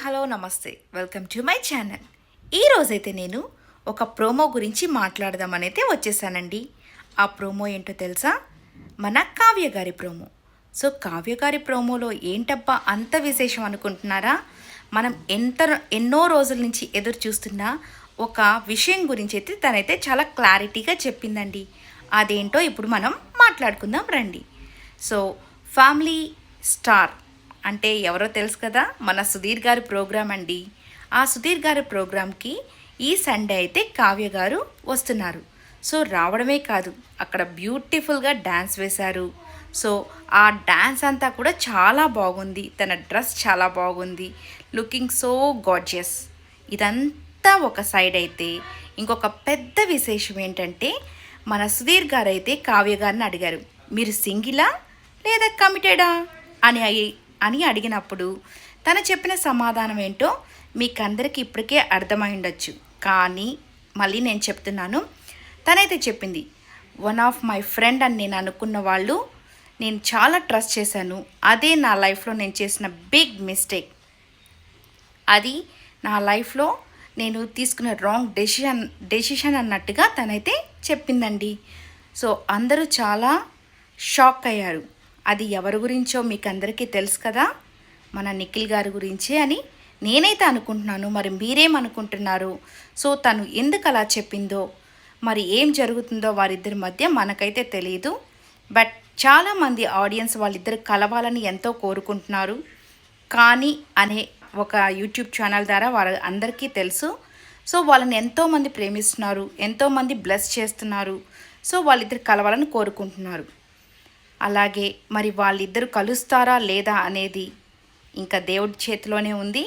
Hello నమస్తే welcome to my channel. ఈరోజైతే నేను ఒక ప్రోమో గురించి మాట్లాడదామనైతే వచ్చేసానండి. ఆ ప్రోమో ఏంటో తెలుసా? మన కావ్య గారి ప్రోమో. సో కావ్య గారి ప్రోమోలో ఏంటబ్బా అంత విశేషం అనుకుంటున్నారా? మనం ఎన్నో రోజుల నుంచి ఎదురు చూస్తున్న ఒక విషయం గురించి అయితే తనైతే చాలా క్లారిటీగా చెప్పిందండి. అదేంటో ఇప్పుడు మనం మాట్లాడుకుందాం రండి. సో ఫ్యామిలీ స్టార్ అంటే ఎవరో తెలుసు కదా, మన సుధీర్ గారి ప్రోగ్రాం అండి. ఆ సుధీర్ గారి ప్రోగ్రాంకి ఈ సండే అయితే కావ్య గారు వస్తున్నారు. సో రావడమే కాదు, అక్కడ బ్యూటిఫుల్గా డ్యాన్స్ వేశారు. సో ఆ డ్యాన్స్ అంతా కూడా చాలా బాగుంది. తన డ్రెస్ చాలా బాగుంది, లుకింగ్ సో గార్జియస్. ఇదంతా ఒక సైడ్ అయితే ఇంకొక పెద్ద విశేషం ఏంటంటే, మన సుధీర్ గారు అయితే కావ్య గారిని అడిగారు, మీరు సింగిలా లేదా కమిటెడా అని అడిగినప్పుడు తను చెప్పిన సమాధానం ఏంటో మీకు అందరికీ ఇప్పటికే అర్థమై ఉండొచ్చు. కానీ మళ్ళీ నేను చెప్తున్నాను. తనైతే చెప్పింది, వన్ ఆఫ్ మై ఫ్రెండ్ అని నేను అనుకున్న వాళ్ళు నేను చాలా ట్రస్ట్ చేశాను. అదే నా లైఫ్లో నేను చేసిన బిగ్ మిస్టేక్. అది నా లైఫ్లో నేను తీసుకున్న రాంగ్ డెసిషన్ అన్నట్టుగా తనైతే చెప్పిందండి. సో అందరూ చాలా షాక్ అయ్యారు. అది ఎవరి గురించో మీకు అందరికీ తెలుసు కదా, మన నిఖిల్ గారి గురించే అని నేనైతే అనుకుంటున్నాను. మరి మీరేమనుకుంటున్నారు? సో తను ఎందుకు అలా చెప్పిందో, మరి ఏం జరుగుతుందో వారిద్దరి మధ్య మనకైతే తెలియదు. బట్ చాలామంది ఆడియన్స్ వాళ్ళిద్దరు కలవాలని ఎంతో కోరుకుంటున్నారు. కానీ అనే ఒక యూట్యూబ్ ఛానల్ ద్వారా వారు అందరికీ తెలుసు. సో వాళ్ళని ఎంతోమంది ప్రేమిస్తున్నారు, ఎంతోమంది బ్లెస్ చేస్తున్నారు. సో వాళ్ళిద్దరు కలవాలని కోరుకుంటున్నారు. అలాగే మరి వాళ్ళిద్దరు కలుస్తారా లేదా అనేది ఇంకా దేవుడి చేతిలోనే ఉంది.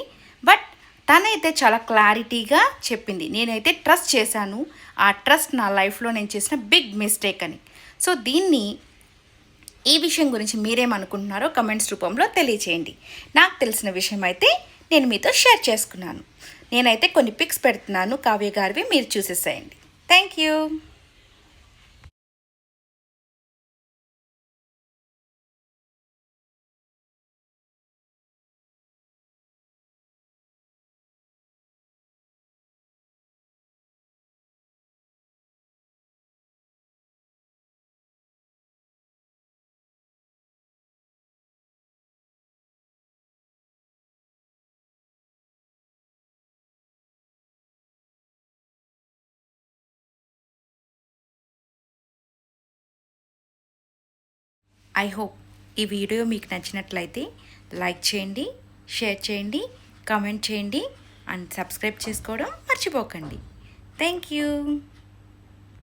బట్ తనైతే చాలా క్లారిటీగా చెప్పింది, నేనైతే ట్రస్ట్ చేశాను, ఆ ట్రస్ట్ నా లైఫ్లో నేను చేసిన బిగ్ మిస్టేక్ అని. సో ఈ విషయం గురించి మీరేమనుకుంటున్నారో కమెంట్స్ రూపంలో తెలియచేయండి. నాకు తెలిసిన విషయం అయితే నేను మీతో షేర్ చేసుకున్నాను. నేనైతే కొన్ని పిక్స్ పెడుతున్నాను కావ్య గారివి, మీరు చూసేసేయండి. Thank you. ఐ హోప్ ఈ వీడియో మీకు నచ్చినట్లయితే లైక్ చేయండి, షేర్ చేయండి, కామెంట్ చేయండి అండ్ సబ్స్క్రైబ్ చేసుకోవడం మర్చిపోకండి. Thank you.